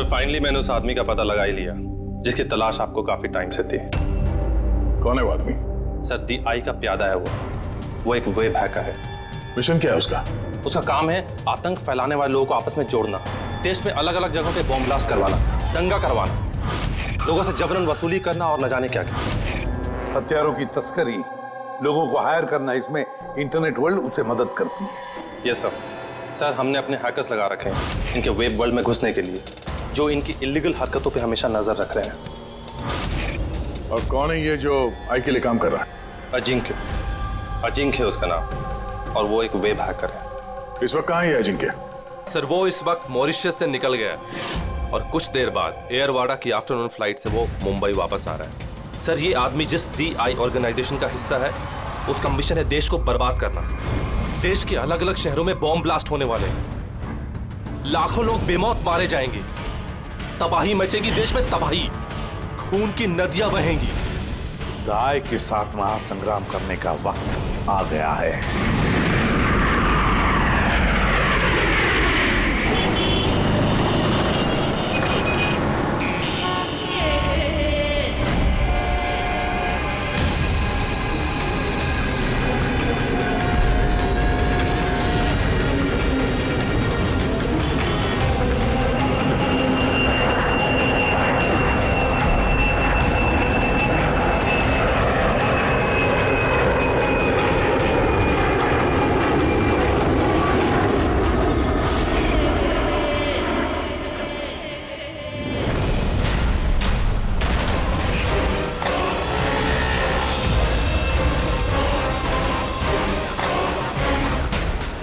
Sir finally मैंने उस आदमी का पता लगा ही लिया जिसकी तलाश आपको काफी टाइम से थी। कौन है वो आदमी? सर दी आई का प्यादा है वो एक वेब हैकर है। मिशन क्या है उसका? उसका काम है आतंक फैलाने वाले लोगों को आपस में जोड़ना, देश में अलग अलग जगहों पे बॉम्ब ब्लास्ट करवाना, दंगा करवाना, लोगों से जबरन वसूली करना और न जाने क्या क्या। हथियारों की तस्करी, लोगों को हायर करना, इसमें इंटरनेट वर्ल्ड उसे मदद करती है। Yes sir. सर हमने अपने हैकर्स लगा रखे हैं इनके वेब वर्ल्ड में घुसने के लिए, जो इनकी इलीगल हरकतों पे हमेशा नजर रख रहे हैं। और कौन है ये जो आई के लिए काम कर रहा है? अजिंक्य। अजिंक्य है उसका नाम और वो एक वेब हैकर है। इस वक्त कहाँ है अजिंक्य? सर वो इस वक्त मॉरिशस से निकल गया है और कुछ देर बाद एयरवाडा की आफ्टरनून फ्लाइट से वो मुंबई वापस आ रहा है। सर ये आदमी जिस दी आई ऑर्गेनाइजेशन का हिस्सा है, उसका मिशन है देश को बर्बाद करना। देश के अलग अलग शहरों में बॉम्ब ब्लास्ट होने वाले हैं, लाखों लोग बेमौत मारे जाएंगे, तबाही मचेगी, देश में तबाही, खून की नदियां बहेंगी। दाई के साथ महासंग्राम करने का वक्त आ गया है।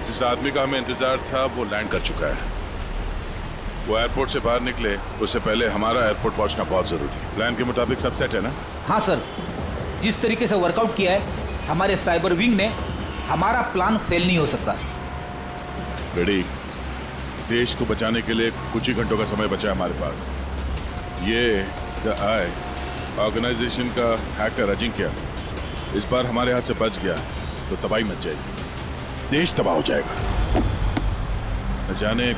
जिस आदमी का हमें इंतजार था वो लैंड कर चुका है। वो एयरपोर्ट से बाहर निकले उससे पहले हमारा एयरपोर्ट पहुंचना बहुत जरूरी है। प्लान के मुताबिक सब सेट है ना? हाँ सर, जिस तरीके से वर्कआउट किया है हमारे साइबर विंग ने, हमारा प्लान फेल नहीं हो सकता। रेडी। देश को बचाने के लिए कुछ ही घंटों का समय बचा है हमारे पास। ये द आई ऑर्गेनाइजेशन का हैकर अजिंक्य इस बार हमारे हाथ से बच गया तो तबाही मच जाएगी, देश तबाह हो जाएगा। न जाने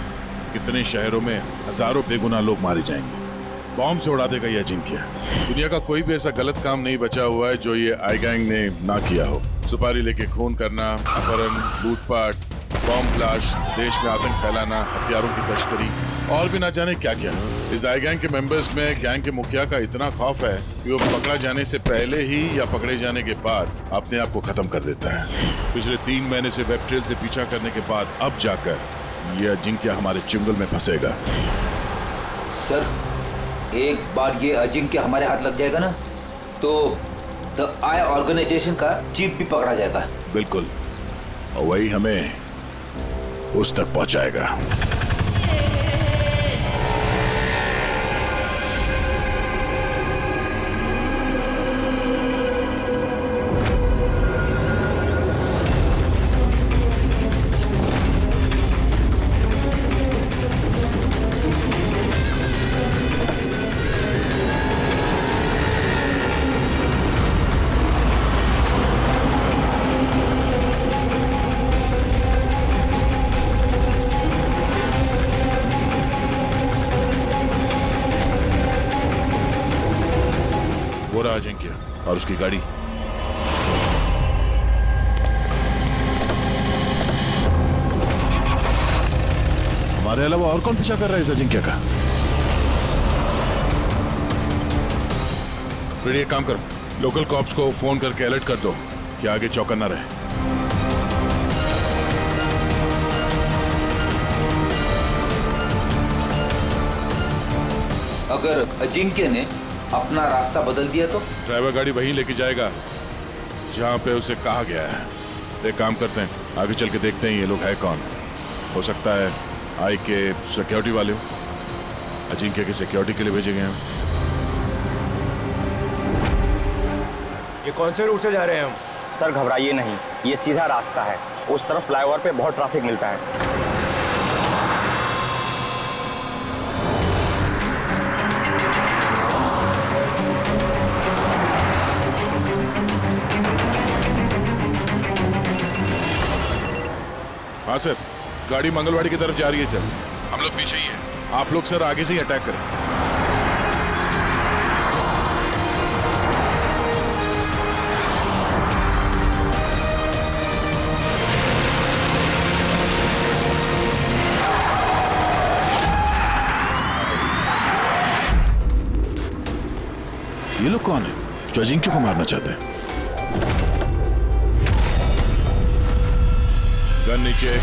कितने शहरों में हजारों बेगुनाह लोग मारे जाएंगे। बॉम्ब से उड़ा देगा ये अजिंक्य। दुनिया का कोई भी ऐसा गलत काम नहीं बचा हुआ है जो ये आई गैंग ने ना किया हो। सुपारी लेके खून करना, अपहरण, लूटपाट, बॉम्ब ब्लास्ट, देश में आतंक फैलाना, हथियारों की तस्करी और भी ना जाने क्या क्या। इस आई गैंग के मेंबर्स में गैंग के मुखिया का इतना खौफ है कि वो पकड़ा जाने से पहले ही या पकड़े जाने के बाद अपने आप को खत्म कर देता है। पिछले 3 महीने से वेब ट्रेल से पीछा करने के बाद अब जाकर ये अजिंक्य हमारे चुंगल में फंसेगा। सर एक बार ये अजिंक्य हमारे हाथ लग जाएगा ना, तो द आई ऑर्गेनाइजेशन का चीफ भी पकड़ा जाएगा। बिल्कुल, और वही हमें उस तक पहुंचाएगा। वो रहा अजिंक्य और उसकी गाड़ी। हमारे अलावा और कौन पीछा कर रहा है इस अजिंक्य का? फिर एक काम करो, लोकल कॉप्स को फोन करके अलर्ट कर दो कि आगे चौकन्ना रहे। अगर अजिंक्य ने अपना रास्ता बदल दिया तो? ड्राइवर गाड़ी वहीं लेके जाएगा जहां पे उसे कहा गया है। एक काम करते हैं, आगे चल के देखते हैं ये लोग है कौन। हो सकता है आई के सिक्योरिटी वाले हो, अजिंक्य की सिक्योरिटी के लिए भेजे गए हैं। ये कौन से रूट से जा रहे हैं हम? सर घबराइए नहीं, ये सीधा रास्ता है। उस तरफ फ्लाईओवर पे बहुत ट्रैफिक मिलता है। हाँ सर, गाड़ी मंगलवाड़ी की तरफ जा रही है सर। हम लोग पीछे ही है। आप लोग सर आगे से ही अटैक करें। ये लोग कौन है जो अजिंक्य को मारना चाहते हैं? गन नीचे।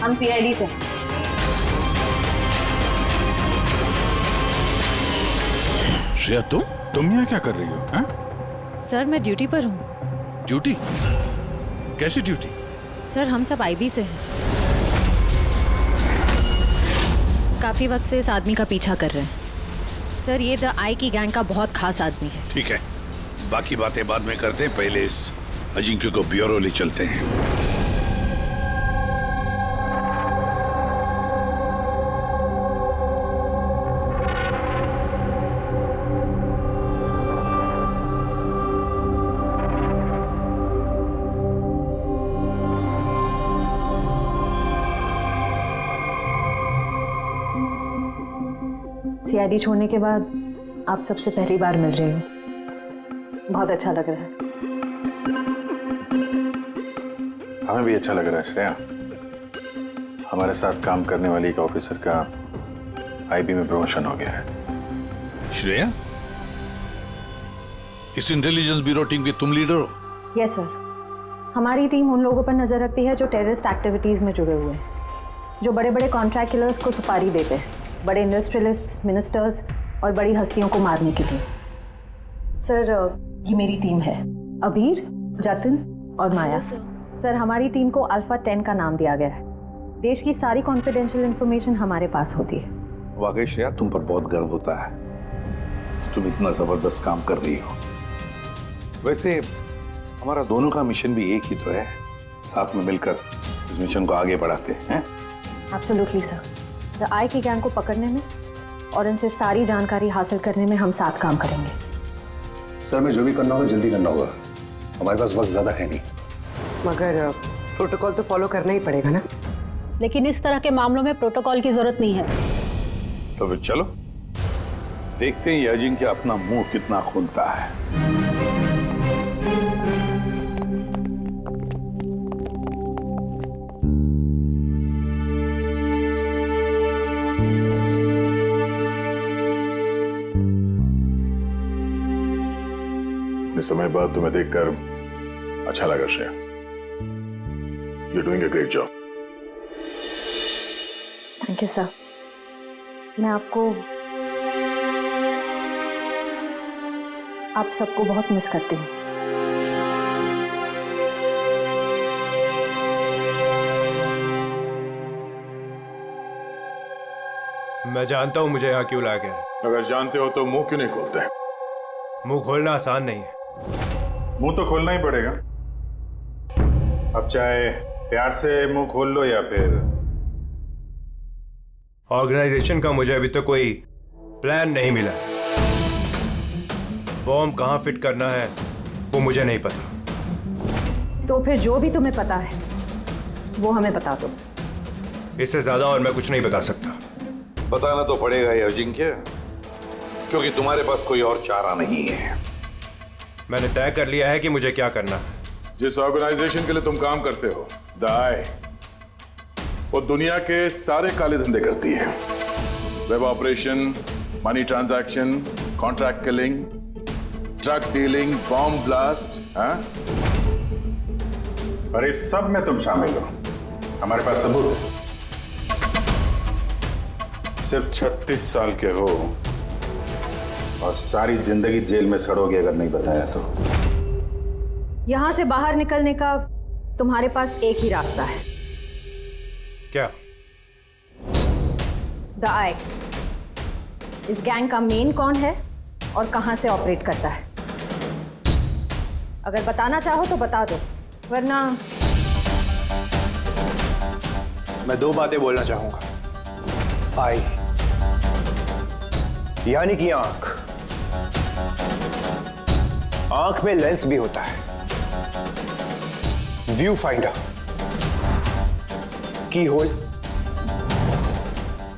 हम सीआईडी से। श्रेया तुम यहाँ क्या कर रही हो? हैं? सर मैं ड्यूटी पर हूँ। ड्यूटी? कैसी ड्यूटी? सर हम सब आईबी से हैं। काफी वक्त से इस आदमी का पीछा कर रहे हैं। सर ये द आई की गैंग का बहुत खास आदमी है। ठीक है, बाकी बातें बाद में करते हैं, पहले इस अजिंक्य को ब्यूरो ले चलते हैं। सीआईडी छोड़ने के बाद आप सबसे पहली बार मिल रही हूँ, बहुत अच्छा लग रहा है। हमें भी अच्छा लग रहा है श्रेया। हमारे साथ काम करने वाली एक ऑफिसर का आईबी में प्रमोशन हो गया है। श्रेया, इस इंटेलिजेंस ब्यूरो टीम के तुम लीडर हो? यस सर, हमारी टीम उन लोगों पर नजर रखती है जो टेररिस्ट एक्टिविटीज में जुड़े हुए हैं, जो बड़े बड़े कॉन्ट्रैक्ट किलर्स को सुपारी देते हैं, बड़े इंडस्ट्रियलिस्ट, मिनिस्टर्स और बड़ी हस्तियों को मारने के लिए। सर ये मेरी टीम है, अबीर, जतिन और माया। सर हमारी टीम को अल्फा 10 का नाम दिया गया है। देश की सारी कॉन्फिडेंशियल इंफॉर्मेशन हमारे पास होती है। वाकई श्रेया, तुम पर बहुत गर्व होता है, तुम इतना जबरदस्त काम कर रही हो। वैसे हमारा दोनों का मिशन भी एक ही तो है, साथ में मिलकर इस मिशन को आगे बढ़ाते हैं। एब्सोल्युटली सर, द आई की गैंग को पकड़ने में और इनसे सारी जानकारी हासिल करने में हम साथ काम करेंगे। सर मैं जो भी करना होगा जल्दी करना होगा, हमारे पास वक्त ज्यादा है नहीं। मगर प्रोटोकॉल तो फॉलो करना ही पड़ेगा ना। लेकिन इस तरह के मामलों में प्रोटोकॉल की जरूरत नहीं है। तो फिर चलो देखते हैं ये अजिंक्य अपना मुंह कितना खोलता है। समय बाद तुम्हें देखकर अच्छा लगा Shreya. You're doing a great job. Thank you sir. मैं आप सबको बहुत मिस करती हूँ। मैं जानता हूँ मुझे यहाँ क्यों लाया गया है। अगर जानते हो तो मुंह क्यों नहीं खोलते? मुंह खोलना आसान नहीं है। मुंह तो खोलना ही पड़ेगा, अब चाहे प्यार से मुंह खोल लो या फिर। ऑर्गेनाइजेशन का मुझे अभी तक कोई प्लान नहीं मिला। बॉम्ब कहाँ फिट करना है वो मुझे नहीं पता। तो फिर जो भी तुम्हें पता है वो हमें बता दो। इससे ज्यादा और मैं कुछ नहीं बता सकता। बताना तो पड़ेगा ये अजिंक्य, क्योंकि तुम्हारे पास कोई और चारा नहीं है। मैंने तय कर लिया है कि मुझे क्या करना है। जिस ऑर्गेनाइजेशन के लिए तुम काम करते हो, द आई, वो दुनिया के सारे काले धंधे करती है। Web operation, money transaction, contract killing, drug dealing, bomb blast. और इस सब में तुम शामिल हो, हमारे पास सबूत है। सिर्फ 36 साल के हो और सारी जिंदगी जेल में सड़ोगे अगर नहीं बताया तो। यहां से बाहर निकलने का तुम्हारे पास एक ही रास्ता है। क्या? द आई। इस गैंग का मेन कौन है और कहां से ऑपरेट करता है? अगर बताना चाहो तो बता दो, वरना। मैं दो बातें बोलना चाहूंगा। आई यानी कि आंख, आंख में लेंस भी होता है, व्यू फाइंडर, की होल,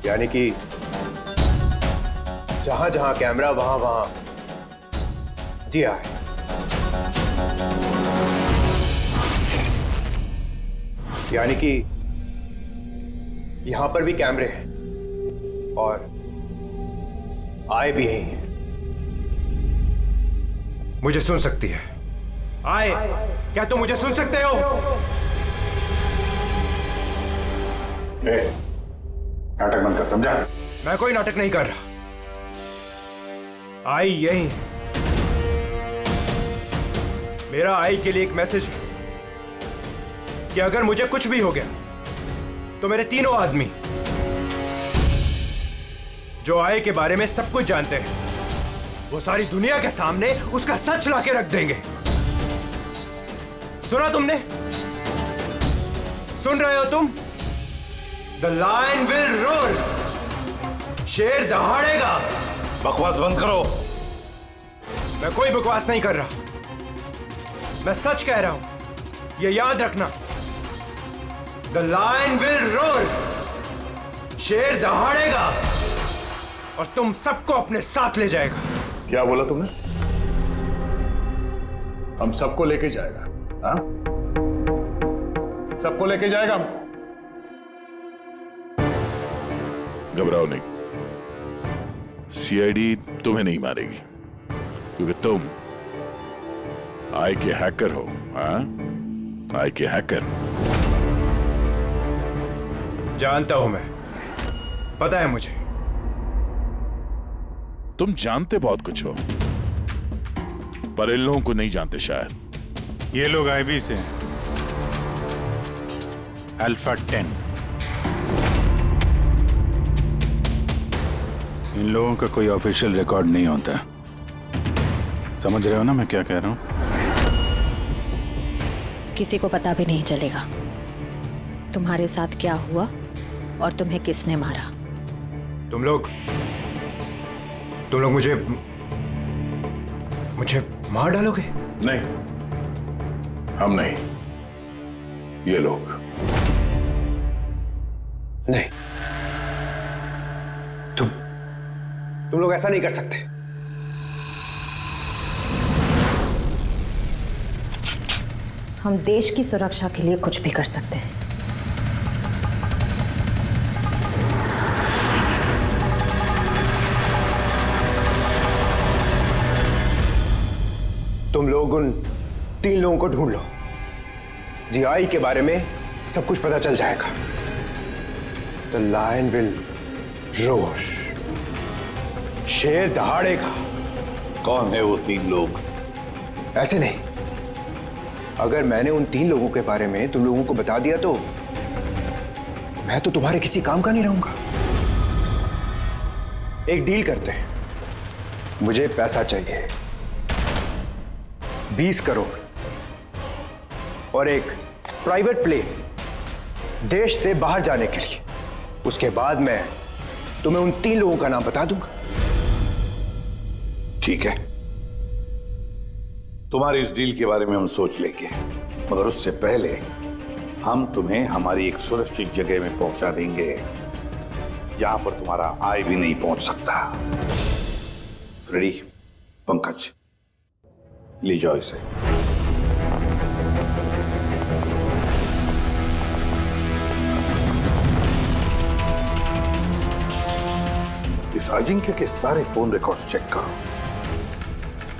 यानी कि जहां जहां कैमरा वहां वहां दिया है। यानी कि यहां पर भी कैमरे हैं और आए भी हैं। मुझे सुन सकती है। आए, क्या तुम मुझे सुन सकते हो? नाटक बंद कर, समझा? मैं कोई नाटक नहीं कर रहा। आई यही है। मेरा आई के लिए एक मैसेज है कि अगर मुझे कुछ भी हो गया तो मेरे तीनों आदमी जो आई के बारे में सब कुछ जानते हैं, वो सारी दुनिया के सामने उसका सच लाके रख देंगे। सुना तुमने? सुन रहे हो तुम? द लायन विल रोर, शेर दहाड़ेगा। बकवास बंद करो। मैं कोई बकवास नहीं कर रहा, मैं सच कह रहा हूं। ये याद रखना, द लायन विल रोर, शेर दहाड़ेगा और तुम सबको अपने साथ ले जाएगा। क्या बोला तुमने? हम सबको लेके जाएगा? हाँ, सबको लेके जाएगा हमको। घबराओ नहीं, सीआईडी तुम्हें नहीं मारेगी क्योंकि तुम आई के हैकर हो। हाँ, आई के हैकर। जानता हूं मैं, पता है मुझे। तुम जानते बहुत कुछ हो, पर इन लोगों को नहीं जानते शायद। ये लोग आईबी से हैं, अल्फा 10। इन लोगों का कोई ऑफिशियल रिकॉर्ड नहीं होता। समझ रहे हो ना मैं क्या कह रहा हूं? किसी को पता भी नहीं चलेगा तुम्हारे साथ क्या हुआ और तुम्हें किसने मारा। तुम लोग मुझे मार डालोगे? नहीं, हम नहीं, ये लोग। नहीं, तुम लोग ऐसा नहीं कर सकते। हम देश की सुरक्षा के लिए कुछ भी कर सकते हैं। तुम लोग उन 3 लोगों को ढूंढ लो। DI के बारे में सब कुछ पता चल जाएगा। द लायन विल रोर, शेर दहाड़ेगा। कौन है वो 3 लोग? ऐसे नहीं, अगर मैंने उन 3 लोगों के बारे में तुम लोगों को बता दिया तो मैं तो तुम्हारे किसी काम का नहीं रहूंगा। एक डील करते हैं, मुझे पैसा चाहिए 20 करोड़ और एक प्राइवेट प्लेन देश से बाहर जाने के लिए। उसके बाद मैं तुम्हें उन 3 लोगों का नाम बता दूंगा। ठीक है, तुम्हारी इस डील के बारे में हम सोच लेंगे, मगर उससे पहले हम तुम्हें हमारी एक सुरक्षित जगह में पहुंचा देंगे जहां पर तुम्हारा आई भी नहीं पहुंच सकता। फ्रेडी, पंकज, ले जाओ इसे। इस अजिंक्य के सारे फोन रिकॉर्ड्स चेक करो,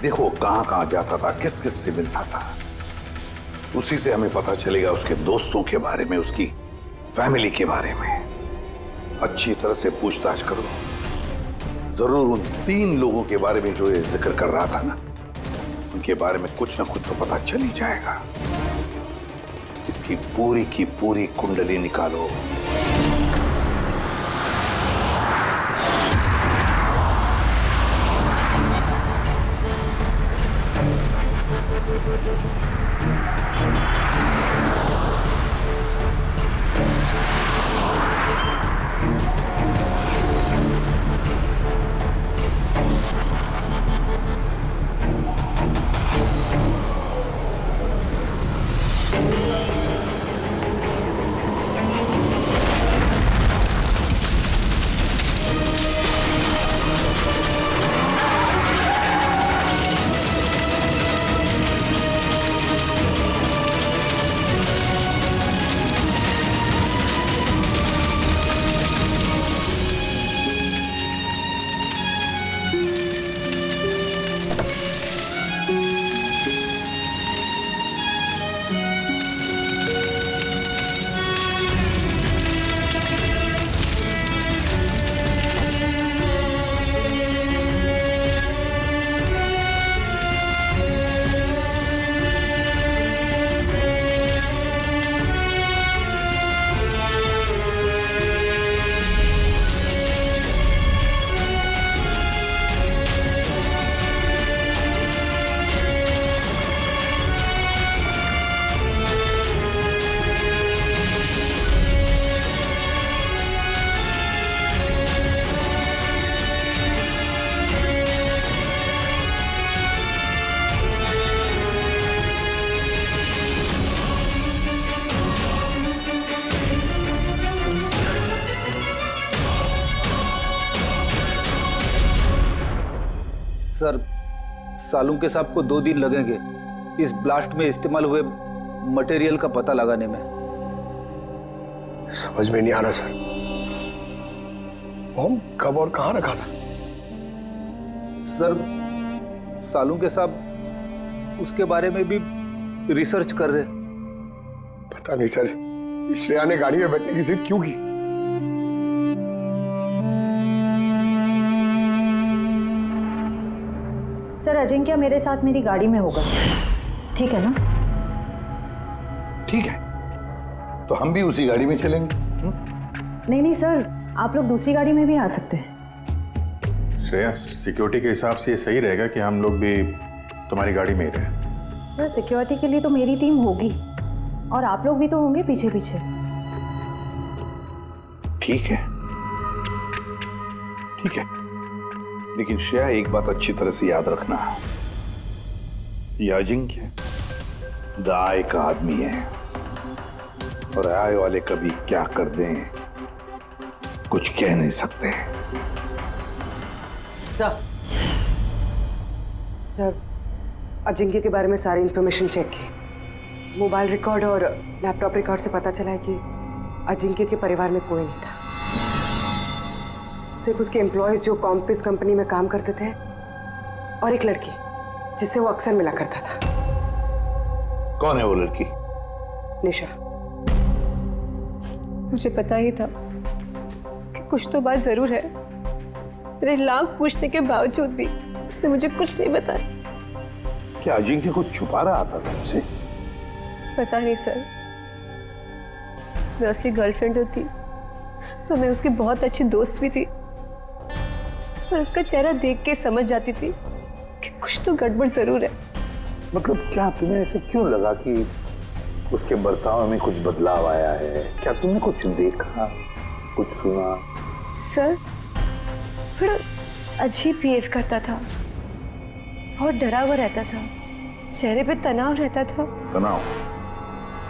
देखो कहां कहां जाता था, किस किस से मिलता था। उसी से हमें पता चलेगा उसके दोस्तों के बारे में, उसकी फैमिली के बारे में। अच्छी तरह से पूछताछ करो, जरूर उन 3 लोगों के बारे में जो ये जिक्र कर रहा था ना, उनके बारे में कुछ ना कुछ तो पता चल ही जाएगा। इसकी पूरी की पूरी कुंडली निकालो। सर, सालुंके साहब को 2 दिन लगेंगे इस ब्लास्ट में इस्तेमाल हुए मटेरियल का पता लगाने में। समझ में नहीं आ रहा सर, बॉम्ब कब और कहां रखा था? सर, सालुंके साहब उसके बारे में भी रिसर्च कर रहे। पता नहीं सर, श्रेया ने गाड़ी में बैठने की जिद क्यों की? सर, अजिंक्य मेरे साथ मेरी गाड़ी में होगा, ठीक है ना? ठीक है, तो हम भी उसी गाड़ी में चलेंगे। नहीं नहीं सर, आप लोग दूसरी गाड़ी में भी आ सकते हैं। श्रेया, सिक्योरिटी के हिसाब से ये सही रहेगा कि हम लोग भी तुम्हारी गाड़ी में ही रहें। सर, सिक्योरिटी के लिए तो मेरी टीम होगी और आप लोग भी तो होंगे पीछे पीछे। ठीक है, ठीक है, लेकिन श्रेया एक बात अच्छी तरह से याद रखना, ये अजिंक्य द आई का आदमी है और आई वाले कभी क्या कर दें कुछ कह नहीं सकते। सर, अजिंक्य के बारे में सारी इंफॉर्मेशन चेक की। मोबाइल रिकॉर्ड और लैपटॉप रिकॉर्ड से पता चला है कि अजिंक्य के परिवार में कोई नहीं था। सिर्फ उसके एम्प्लॉयज जो कॉम्फिस कंपनी में काम करते थे और एक लड़की जिससे वो अक्सर मिला करता था। कौन है वो लड़की? निशा। मुझे पता ही था कि कुछ तो बात जरूर है। मेरे लाख पूछने के बावजूद भी उसने मुझे कुछ नहीं बताया। क्या अजिंक्य कुछ छुपा रहा था तुमसे? पता नहीं सर, मैं उसकी गर्लफ्रेंड तो थी, पर मैं उसकी बहुत अच्छी दोस्त भी थी और उसका चेहरा देख के समझ जाती थी कि कुछ तो गड़बड़ जरूर है। मतलब क्या तुम्हें ऐसे क्यों लगा कि उसके बर्ताव में कुछ बदलाव आया है? क्या तुमने कुछ देखा, कुछ सुना? सर, थोड़ा अजीब बिहेव करता था, बहुत डरा हुआ रहता था, चेहरे पे तनाव रहता था। तनाव?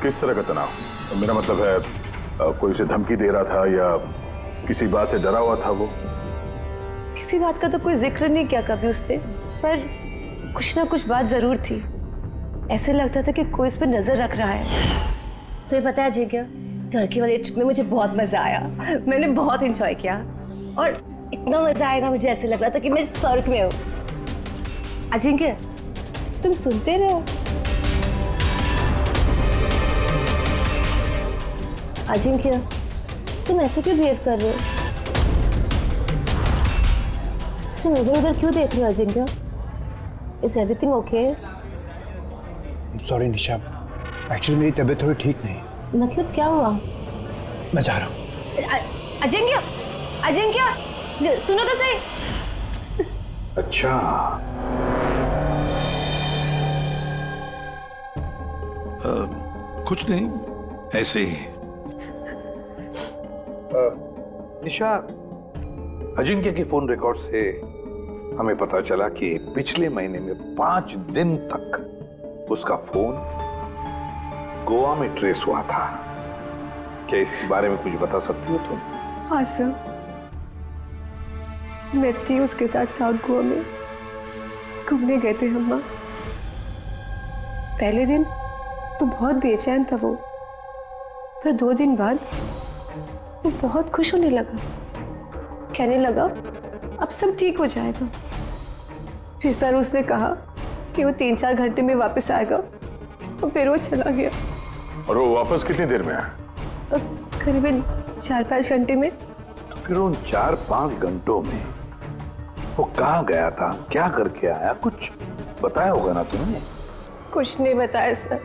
किस तरह का तनाव? तो मेरा मतलब है कोई उसे धमकी दे रहा था या किसी बात से डरा हुआ था वो? किसी बात का तो कोई जिक्र नहीं किया कभी उसने, पर कुछ ना कुछ बात जरूर थी। ऐसे लगता था कि कोई उस पर नजर रख रहा है। तुम्हें पता है अजिंक्य, टर्की वाली ट्रिप में मुझे बहुत मजा आया। मैंने बहुत एंजॉय किया और इतना मजा आया ना, मुझे ऐसे लग रहा था कि मैं स्वर्ग में हूँ। अजिंक्य, तुम सुनते रहो। अजिंक्य, तुम ऐसे क्यों बिहेव कर रहे हो? तुम इधर उधर क्यों देख रहे हो Ajinkya? Is everything okay? Sorry Nisha, actually मेरी तबीयत थोड़ी ठीक नहीं। मतलब क्या हुआ? मैं जा रहा हूँ। अजिंक्य, अजिंक्य, सुनो तो सही। अच्छा, कुछ नहीं, ऐसे ही। निशा, अजिंक्य की फोन रिकॉर्ड से हमें पता चला कि पिछले महीने में 5 दिन तक उसका फोन गोवा में ट्रेस हुआ था। क्या इसके बारे में कुछ बता सकती हो तुम? हाँ सर, मैं थी उसके साथ साउथ गोवा में, घूमने गए थे हम। पहले दिन तो बहुत बेचैन था वो, पर 2 दिन बाद वो बहुत खुश होने लगा, कहने लगा अब सब ठीक हो जाएगा। फिर सर उसने कहा कि वो 3-4 घंटे में वापस आएगा और फिर वो चला गया। और वो वापस कितनी देर में आया? करीबन 4-5 घंटे में। तो फिर उन 4-5 घंटों में वो कहाँ गया था, क्या करके आया, कुछ बताया होगा ना तुमने? कुछ नहीं बताया सर,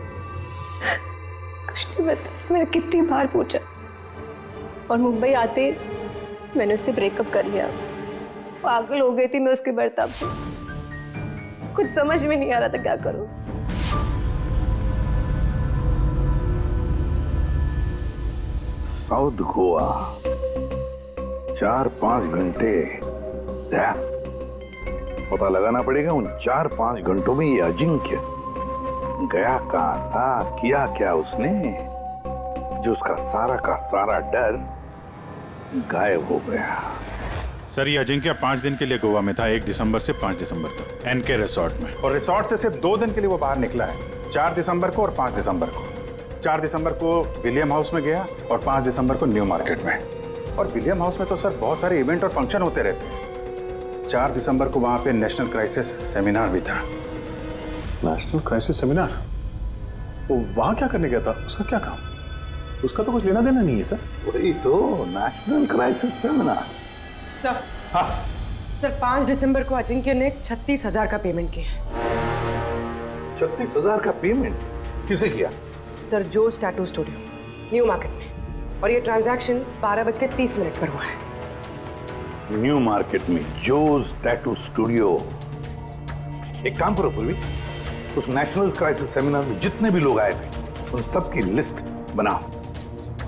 कुछ नहीं बताया। मैंने कितनी बार पूछा और मुंबई आते मैंने उससे ब्रेकअप कर लिया। पागल हो गई थी मैं उसके बर्ताव से, कुछ समझ में नहीं आ रहा था क्या करूं। साउथ गोवा 4-5 घंटे, पता लगाना पड़ेगा उन 4-5 घंटों में ये अजिंक्य गया कहाँ था, किया क्या उसने, जो उसका सारा का सारा डर गायब हो गया। सर ये अजिंक्य 5 दिन के लिए गोवा में था, 1 दिसंबर से 5 दिसंबर तक एनके रिसोर्ट में। और रिसोर्ट से सिर्फ 2 दिन के लिए वो बाहर निकला है, 4 दिसंबर को और 5 दिसंबर को। 4 दिसंबर को विलियम हाउस में गया और 5 दिसंबर को न्यू मार्केट में। और विलियम हाउस में तो सर बहुत सारे इवेंट और फंक्शन होते रहते हैं। 4 दिसंबर को वहाँ पे नेशनल क्राइसिस सेमिनार भी था। National crisis seminar? वो वहाँ क्या करने गया था? उसका क्या काम? उसका तो कुछ लेना देना नहीं है सर। वही तो नेशनल क्राइसिस सेमिनार। सर, हाँ सर, 5 दिसंबर को अजिंक्य ने 36,000 का पेमेंट किया। 36,000 का पेमेंट किसे किया? सर, जोस टैटू स्टूडियो, न्यू मार्केट में। और ये ट्रांजैक्शन 12:30 पर हुआ है। न्यू मार्केट में जोस टैटू स्टूडियो। एक काम करो पूर्वी, उस नेशनल क्राइसिस सेमिनार में जितने भी लोग आए थे उन सबकी लिस्ट बनाओ।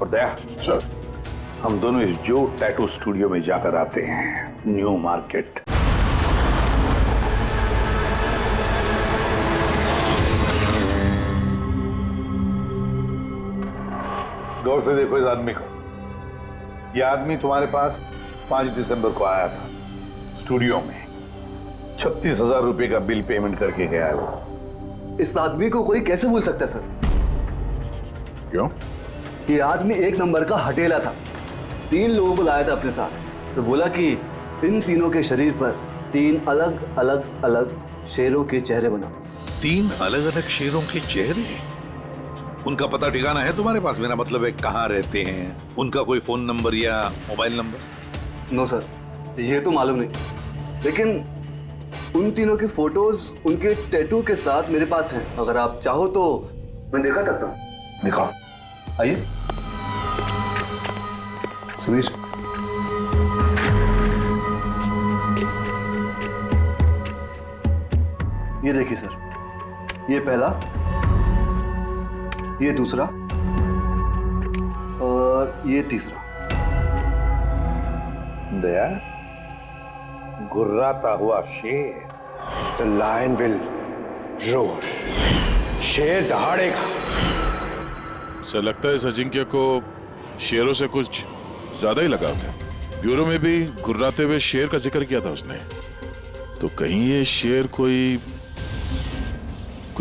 और दया सर, हम दोनों इस जो टैटू स्टूडियो में जाकर आते हैं, न्यू मार्केट। गौर से देखो इस आदमी को। यह आदमी तुम्हारे पास 5 दिसंबर को आया था स्टूडियो में। 36,000 रुपए का बिल पेमेंट करके गया है वो। इस आदमी को कोई कैसे भूल सकता है सर? क्यों? ये आदमी 1 नंबर का हटेला था। 3 लोगों को लाया था अपने साथ, तो बोला कि इन तीनों के शरीर पर 3 अलग अलग अलग शेरों के चेहरे बनाओ। 3 अलग अलग शेरों के चेहरे? उनका पता ठिकाना है तुम्हारे पास? मेरा मतलब है कहाँ रहते हैं, उनका कोई फोन नंबर या मोबाइल नंबर? नो सर, ये तो मालूम नहीं, लेकिन उन तीनों के फोटोज उनके टैटू के साथ मेरे पास हैं। अगर आप चाहो तो मैं दिखा सकता हूँ। दिखाओ। आइए समीर। ये देखिए सर, ये पहला, ये दूसरा और ये तीसरा। दया, गुर्राता हुआ शेर। The lion will roar. शेर दहाड़ेगा। सर लगता है इस अजिंक्य को शेरों से कुछ ज्यादा ही लगाव था। ब्यूरो में भी गुर्राते हुए शेर का जिक्र किया था उसने। तो कहीं ये शेर कोई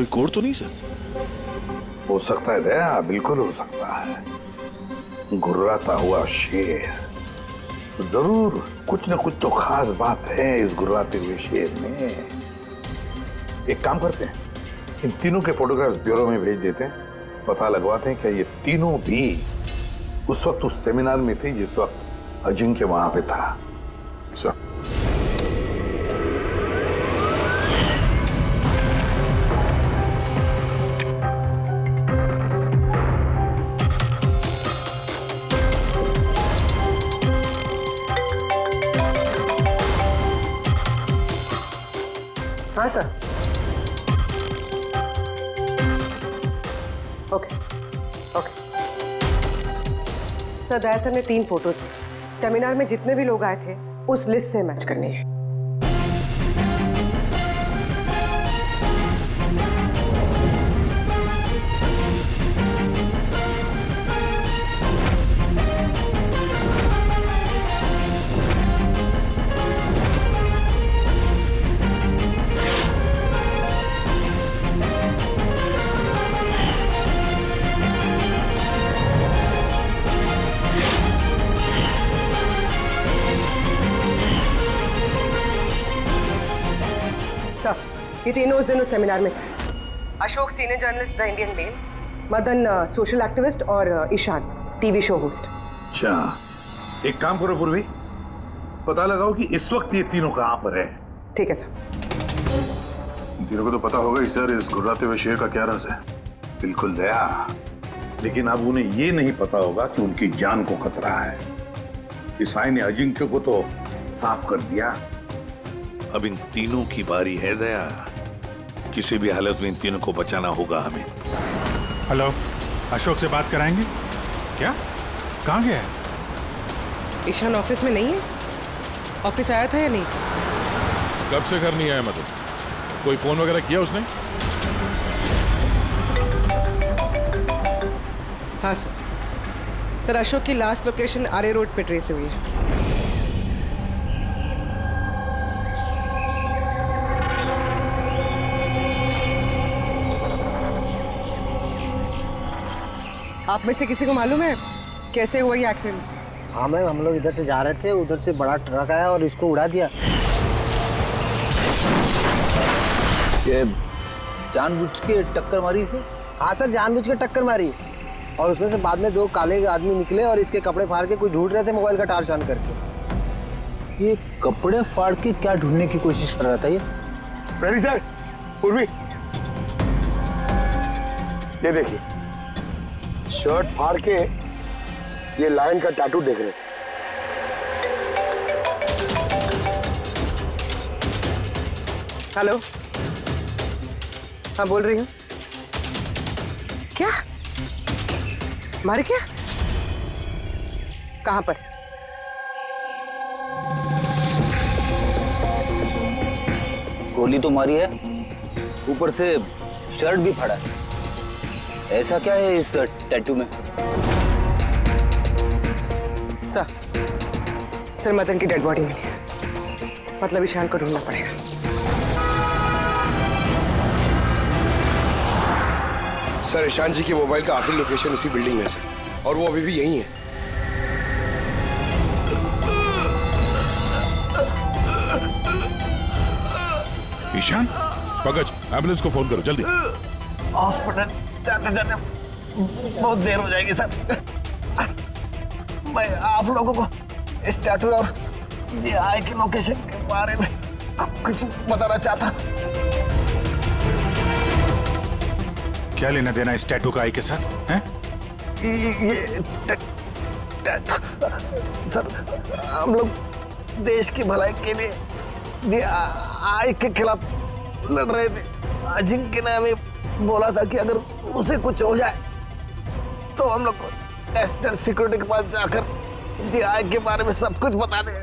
कोड तो नहीं सर? हो सकता है दया, बिल्कुल हो सकता है। गुर्राता हुआ शेर, जरूर कुछ न कुछ तो खास बात है इस गुर्राते हुए शेर में। एक काम करते हैं, इन तीनों के फोटोग्राफ्स ब्यूरो में भेज देते हैं, पता लगवाते हैं क्या ये तीनों भी उस वक्त उस सेमिनार में थे जिस वक्त अजिंक्य वहां पे था। सर हाँ सर। ओके ओके सर, दया सर ने 3 फोटोज भेजे। सेमिनार में जितने भी लोग आए थे उस लिस्ट से मैच करनी है। ये तीनों उस दिन उस सेमिनार में थे। Ashok senior journalist the Indian Mail, Madan social activist और ईशान टीवी शो होस्ट। अच्छा, एक काम करो पूर्वी, पता लगाओ कि इस वक्त ये तीनों कहां पर है। ठीक है सर। तीनों को तो पता होगा ही सर इस गुर्राते हुए शेर का क्या राज है। बिल्कुल दया, लेकिन अब उन्हें ये नहीं पता होगा कि उनकी जान को खतरा है। इस साई ने अजिंक्य को तो साफ कर दिया, अब इन तीनों की बारी है दया। किसी भी हालत में इन तीनों को बचाना होगा हमें। हेलो, अशोक से बात कराएंगे क्या? कहाँ गया है? ईशान ऑफिस में नहीं है? ऑफिस आया था या नहीं? कब से घर नहीं आया? मतलब कोई फोन वगैरह किया उसने? हाँ सर, अशोक की लास्ट लोकेशन आरे रोड पे ट्रेस हुई है। आप में से किसी को मालूम है कैसे हुआ ये एक्सीडेंट? हाँ मैम, हम लोग इधर से जा रहे थे, उधर से बड़ा ट्रक आया और इसको उड़ा दिया। ये जानबूझ के टक्कर मारी इसे? हाँ सर, जानबूझ के टक्कर मारी और उसमें से बाद में 2 काले आदमी निकले और इसके कपड़े फाड़ के कुछ ढूंढ रहे थे मोबाइल का टार्च ऑन करके। ये कपड़े फाड़ के क्या ढूंढने की कोशिश कर रहा था ये? प्रहरी सर, पूर्वी, ये देखिए, शर्ट फाड़ के ये लायन का टैटू देख रहे थे। हेलो, हाँ बोल रही हूँ। क्या मारे? क्या? कहाँ पर? गोली तो मारी है, ऊपर से शर्ट भी फाड़ा है। ऐसा क्या है इस टैटू में? सर मदन की डेड बॉडी मिली है, मतलब ईशान को ढूंढना पड़ेगा। सर ईशान जी की मोबाइल का आखिरी लोकेशन इसी बिल्डिंग में है सर, और वो अभी भी यहीं है। ईशान, पंकज, एम्बुलेंस को फोन करो जल्दी। हॉस्पिटल जाते जाते बहुत देर हो जाएगी सर। मैं आप लोगों को इस टैटू और DI के लोकेशन के बारे में कुछ बताना चाहता। क्या लेना देना इस टैटू का आई के साथ हैं? ये टैटू सर, हम लोग देश की भलाई के लिए DI के खिलाफ लड़ रहे थे। अजिंक्य ने हमें बोला था कि अगर उसे कुछ हो जाए तो हम लोग नेशनल सिक्योरिटी के पास जाकर DI के बारे में सब कुछ बता दें।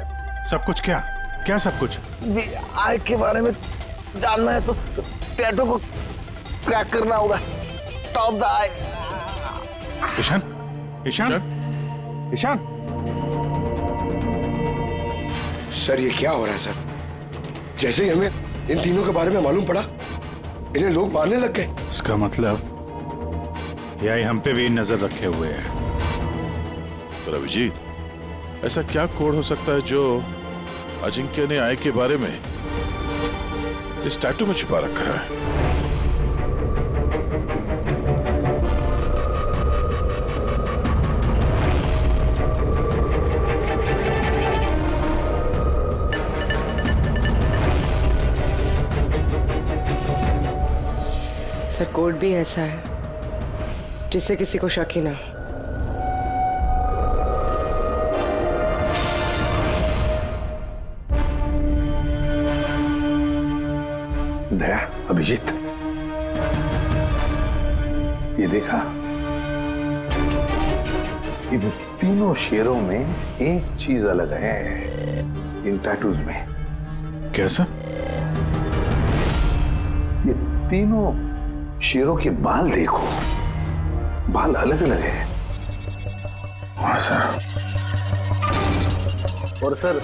सब कुछ क्या? क्या सब कुछ? DI के बारे में जानना है तो टैटू को क्रैक करना होगा। Top the eye. Ishan, Ishan, Ishan. Sir ये क्या हो रहा है सर? जैसे ही हमें इन तीनों के बारे में मालूम पड़ा, इन्हें लोग मारने लग गए। इसका मतलब यही हम पे भी नजर रखे हुए है। तो अभिजीत, ऐसा क्या कोड हो सकता है जो अजिंक्य ने आय के बारे में इस टैटू में छिपा रखा है? सर कोड भी ऐसा है जिससे किसी को शक ही ना हो। दया, अभिजीत, ये देखा, इन तीनों शेरों में एक चीज अलग है इन टैटूज में। कैसा? ये तीनों शेरों के बाल देखो, बाल अलग अलग है। हाँ सर। और सर,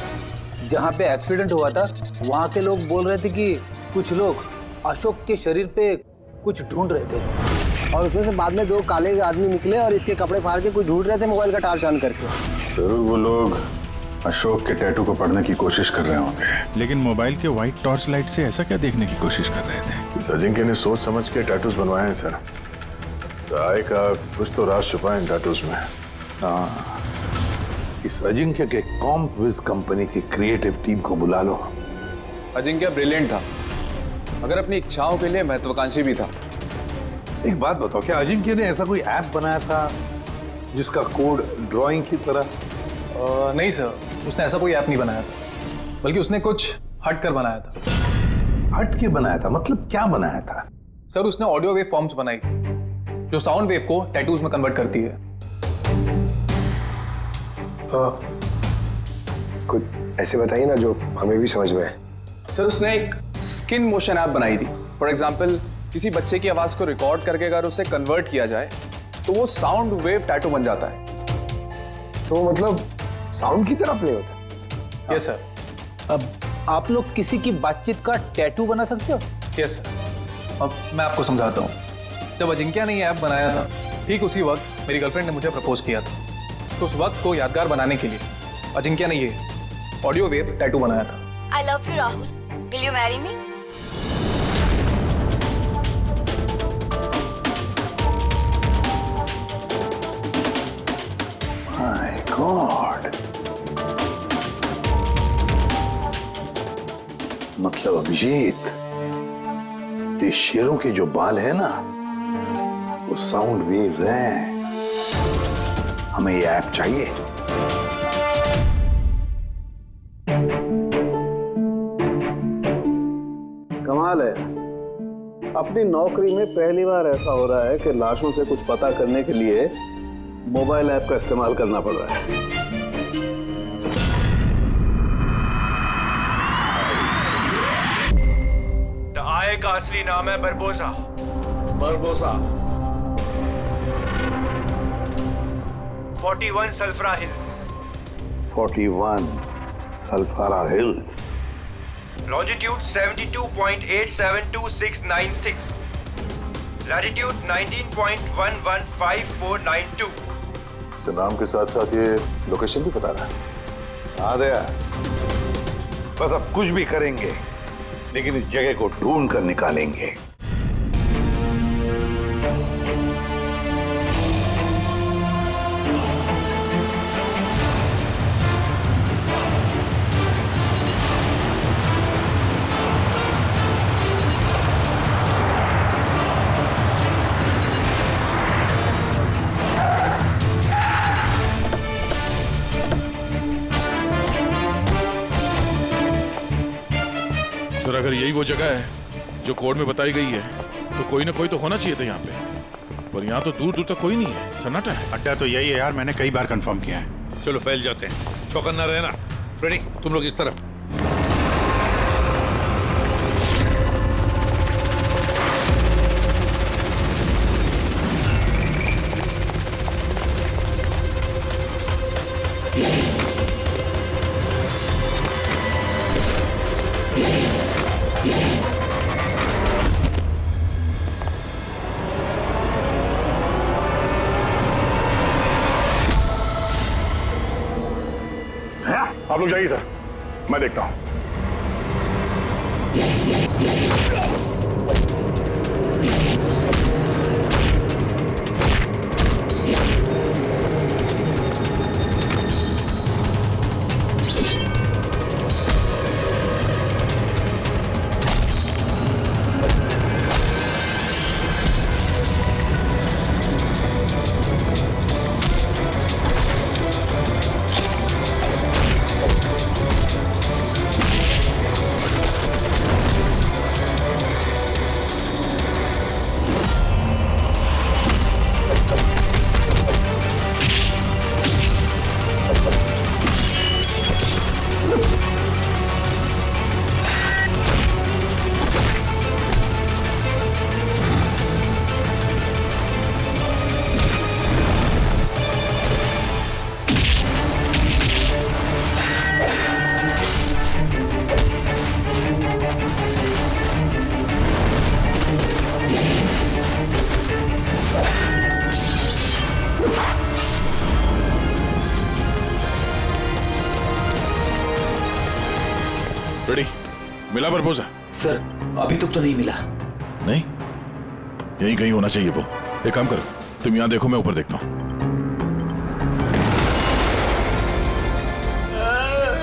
जहाँ पे एक्सीडेंट हुआ था वहाँ के लोग बोल रहे थे कि कुछ लोग अशोक के शरीर पे कुछ ढूंढ रहे थे और उसमें से बाद में 2 काले आदमी निकले और इसके कपड़े फाड़ के कुछ ढूंढ रहे थे मोबाइल का टार्च ऑन करके। जरूर वो लोग अशोक के टैटू को पढ़ने की कोशिश कर रहे होंगे। लेकिन मोबाइल के व्हाइट टॉर्च लाइट से ऐसा क्या देखने की कोशिश कर रहे थे? इस अजिंक्य ने सोच समझ के टैटूज बनवाए हैं सर। राय का कुछ तो राज छुपा है इन टैटूज में। हाँ, इस अजिंक्य के कॉम्पविज कंपनी की क्रिएटिव टीम को बुला लो। अजिंक्य ब्रिलियंट था, मगर अपनी इच्छाओं के लिए महत्वाकांक्षी भी था। एक बात बताओ, क्या अजिंक्य ने ऐसा कोई ऐप बनाया था जिसका कोड ड्राइंग की तरह? नहीं सर, उसने ऐसा कोई ऐप नहीं बनाया था, बल्कि उसने कुछ हट कर बनाया था। हट के बनाया था? मतलब क्या बनाया था? सर उसने ऑडियो वेव फॉर्म्स बनाई थी जो साउंड वेव को टैटूज में कन्वर्ट करती है। कुछ ऐसे बताइए ना जो हमें भी समझ में आए। सर उसने एक स्किन मोशन ऐप बनाई थी। फॉर एग्जाम्पल, किसी बच्चे की आवाज को रिकॉर्ड करके अगर उसे कन्वर्ट किया जाए तो वो साउंड वेव टैटू बन जाता है। तो मतलब साउंड की तरह प्ले होता है? Yes sir. अब आप लोग किसी की बातचीत का टैटू बना सकते हो? Yes sir. अब मैं आपको समझाता हूँ। जब अजिंक्य ने ये ऐप बनाया था, ठीक उसी वक्त मेरी गर्लफ्रेंड ने मुझे प्रपोज किया था, तो उस वक्त को यादगार बनाने के लिए अजिंक्य ने ये ऑडियो वेव टैटू बनाया था। I love you, Rahul. Will you marry me? My God. मतलब अभिजीत, ये शेरों के जो बाल है ना, वो साउंड वेव्स हैं। हमें ये ऐप चाहिए। कमाल है, अपनी नौकरी में पहली बार ऐसा हो रहा है कि लाशों से कुछ पता करने के लिए मोबाइल ऐप का इस्तेमाल करना पड़ रहा है। आय का असली नाम है बरबोसा। बरबोसा। 41 सल्फरा हिल्स। 41 सल्फारा हिल्स। लॉन्जिट्यूड 72.872696। लैटिट्यूड 19.115492। इस नाम के साथ साथ ये लोकेशन भी बता रहा है। हाँ दया, बस अब कुछ भी करेंगे, लेकिन इस जगह को ढूंढ कर निकालेंगे। सर, अगर यही वो जगह है जो कोड में बताई गई है, तो कोई ना कोई तो होना चाहिए था यहाँ पे, पर यहाँ तो दूर दूर तक कोई नहीं है, सन्नाटा है। अड्डा तो यही है यार, मैंने कई बार कंफर्म किया है। चलो फैल जाते हैं, चौकन्ना रहना। फ्रेडी, तुम लोग इस तरफ। आप लोग जाइए सर, मैं देखता हूं। रेडी, मिला प्रपोजल? सर, अभी तक तो नहीं मिला। नहीं, यहीं कहीं होना चाहिए वो। एक काम करो, तुम यहाँ देखो, मैं ऊपर देखता हूँ।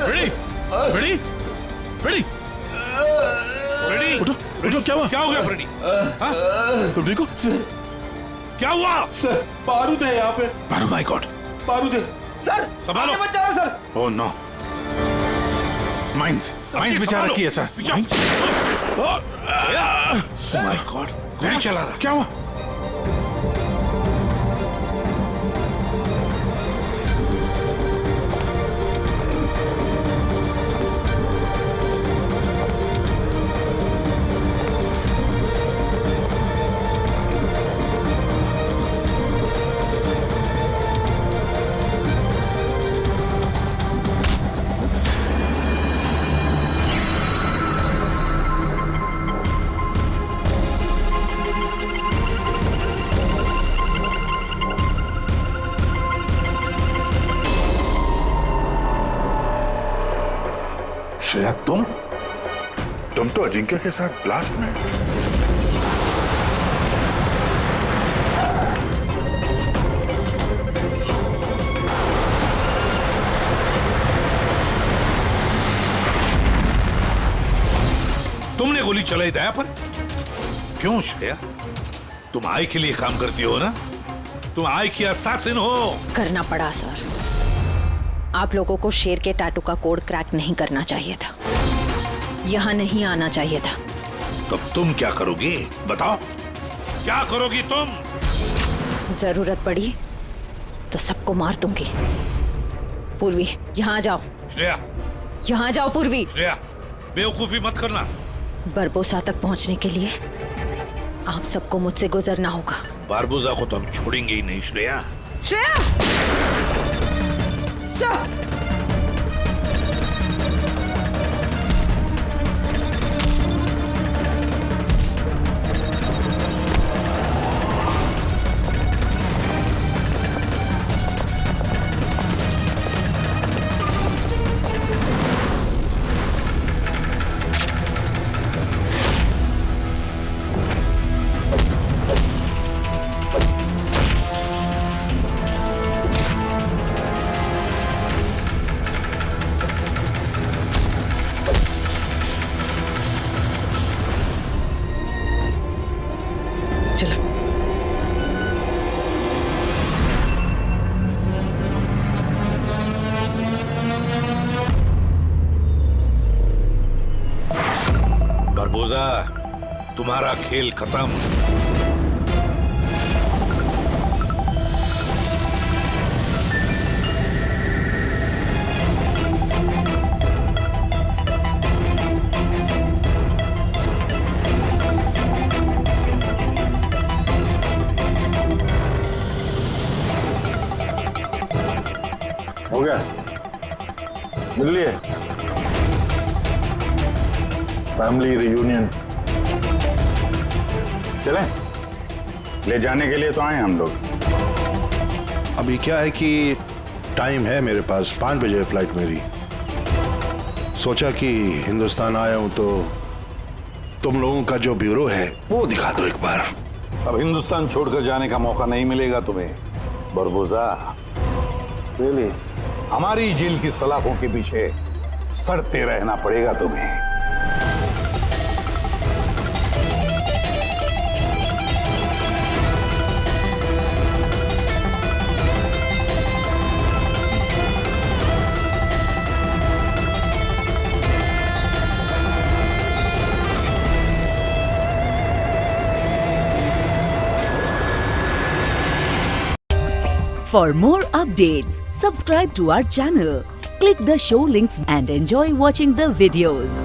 रेडी, रेडी, रेडी, रेडी, उठो, उठो। क्या हुआ? क्या हो गया फ्रेडी? हाँ? तुम देखो सर, क्या हुआ? सर, बारूद है यहाँ पे। बारूद? माय गॉड, बारूद है सर। संभालो। मत जाना सर। ओह नो, माइंस बिचारा रखी है सर। माय गॉड, गोली चला रहा। क्या हुआ? श्रेया तुम तो अजिंक्य के साथ ब्लास्ट में। तुमने गोली चलाई दया पर? क्यों श्रेया? तुम आई के लिए काम करती हो ना? तुम आई की असैसिन हो। करना पड़ा सर। आप लोगों को शेर के टैटू का कोड क्रैक नहीं करना चाहिए था, यहाँ नहीं आना चाहिए था। तब तुम क्या करोगी? बताओ, क्या करोगी तुम? जरूरत पड़ी तो सबको मार दूंगी। पूर्वी, यहाँ आ जाओ। श्रेया, यहाँ आ जाओ पूर्वी। श्रेया, बेवकूफी मत करना। बरबोसा तक पहुंचने के लिए आप सबको मुझसे गुजरना होगा। बारबोसा को तो हम छोड़ेंगे ही नहीं श्रेया। श्रेया! सर! बारबोसा, तुम्हारा खेल खत्म। हो गया? मिल लिए? Family reunion. चलें? ले जाने के लिए तो आए हम लोग। अभी क्या है कि टाइम है मेरे पास, 5 बजे फ्लाइट मेरी। सोचा कि हिंदुस्तान आया हूं तो तुम लोगों का जो ब्यूरो है वो दिखा दो एक बार। अब हिंदुस्तान छोड़कर जाने का मौका नहीं मिलेगा तुम्हें बारबोसा। रियली? हमारी जेल की सलाखों के पीछे सड़ते रहना पड़ेगा तुम्हें। For more updates, subscribe to our channel, click the show links and enjoy watching the videos.